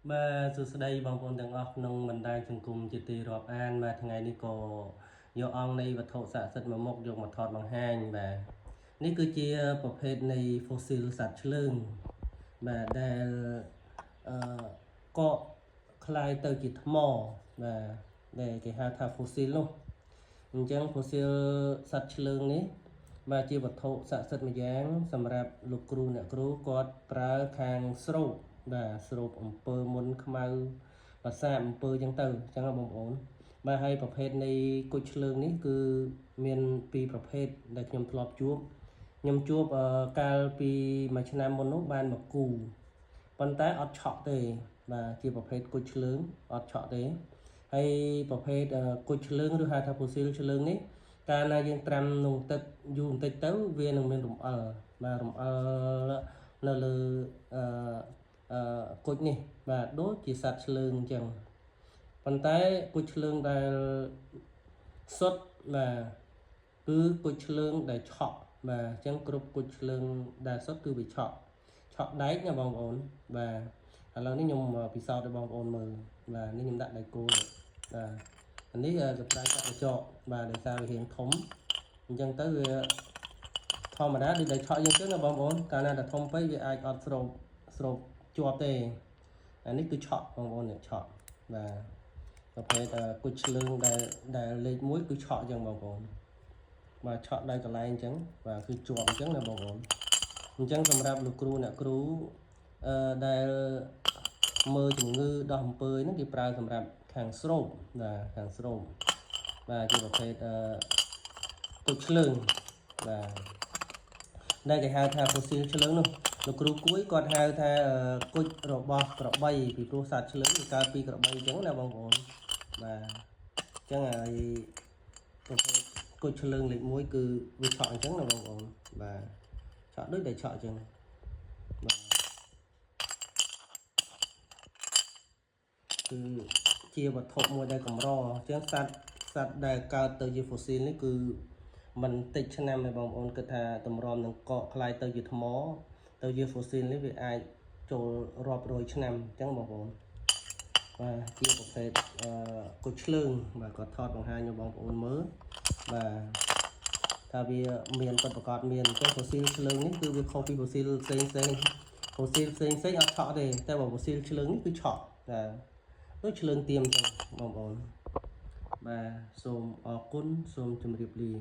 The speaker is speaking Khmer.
Mà dù sau đây bằng ônទាំងអស់ក្នុងបណ្ដាញសង្គមជាទីរាប់អានបាទថ្ងៃនេះក៏យកអង្គនៃវត្ថុស័ក្តិសិទ្ធិមួយមុខយកមកថតបង្ហាញបាទនេះគឺជាប្រភេទនៃ fossil សត្វឆ្លើងបាទដែលកកคล้ายទៅជាថ្មបាទដែលគេហៅថា fossil នោះអញ្ចឹង fossil សត្វឆ្លើងនេះបាទជាវត្ថុស័ក្តិសិទ្ធិមួយយ៉ាងសម្រាប់លោកគ្រូអ្នកគ្រូគាត់ប្រើខាងស្រូបបាទស្រូបអំពើមុនខ្មៅភាសាអំពើចឹងទៅអញ្ចឹងបងប្អូនបាទហើយប្រភេទនៃគុជឆ្លើងនេះគឺមានពីរប្រភេទដែលខ្ញុំធ្លាប់ជួបខ្ញុំជួបកាលពីមួយឆ្នាំមុននោះបានមកគូប៉ុន្តែអត់ឆក់ទេបាទជាប្រភេទគុជឆ្លើងអត់ឆក់ទេហើយប្រភេទគុជឆ្លើងឬហៅថា fossil ឆ្លើងនេះកាលណាយើងត្រាំក្នុងទឹកយូរបន្តិចទៅវានឹងមានរំអិលបាទរំអិលនៅលើគុជនេះបាទដូចជាសត្វឆ្លើងអញ្ចឹងប៉ុន្តែគុជឆ្លើងដែលសុទ្ធបាទគឺគុជឆ្លើងដែលឆក់បាទអញ្ចឹងគ្រប់គុជឆ្លើងដែលសុទ្ធគឺវាឆក់ដែកណាបងប្អូនបាទឥឡូវនេះខ្ញុំពិសោធន៍ឲ្យបងប្អូនមើលបាទនេះខ្ញុំដាក់ដៃគោបាទនេះកប្រៃកាត់កញ្ចក់បាទដោយសារវារៀងធំអញ្ចឹងទៅវាធម្មតាដូចដៃឆក់យើងទៅណាបងប្អូនកាលណាតែធំពេកវាអាចអត់ស្រូបជាប់ទេអានេះគឺឆក់បងប្អូននេះឆក់បាទប្រភេទគុជឆ្លើងដែលលេខ1គឺឆក់អញ្ចឹងបងប្អូនបាទឆក់ដោយកន្លែងអញ្ចឹងបាទគឺជាប់អញ្ចឹងណាបងប្អូនអញ្ចឹងសម្រាប់លោកគ្រូអ្នកគ្រូដែលមើលជំងឺដោះអំពើហ្នឹងគេប្រើសម្រាប់ខាងស្រូបបាទខាងស្រូបបាទជាប្រភេទគុជឆ្លើងបាទដែលគេហៅថា fossil ឆ្លើងនោះលោកគ្រូគួយគាត់ហៅថាគុជរបស់ក្របីពីព្រោះសត្វឆ្លើងវាកើតពីក្របីអញ្ចឹងណាបងប្អូនបាទអញ្ចឹងហើយប្រភេទគុជឆ្លើងលេខ1គឺវាឆក់អញ្ចឹងណាបងប្អូនបាទឆក់ដូចតែឆក់អញ្ចឹងបាទគឺជាវត្ថុមួយដែលកម្រអញ្ចឹងសត្វដែលកើតទៅជា fossil នេះគឺមិនតិចឆ្នាំទេបងប្អូនគិតថាតម្រាំនឹងកកคล้ายទៅជាថ្មទៅជា fossil នេះវាអាចចូលរាប់រយឆ្នាំអញ្ចឹងបងប្អូនបាទជាប្រភេទគុជឆ្លើងបាទគាត់ថតបង្ហាញឲ្យបងប្អូនមើលបាទថាវាមានពិតប្រាកដមានអញ្ចឹង fossil ឆ្លើងនេះគឺវាខុសពី fossil ផ្សេង fossil ផ្សេងអត់ឆក់ទេតែបើ fossil ឆ្លើងនេះគឺឆក់បាទដូចឆ្លើងទៀមអញ្ចឹងបងប្អូនបាទសូមអរគុណសូមជម្រាបលា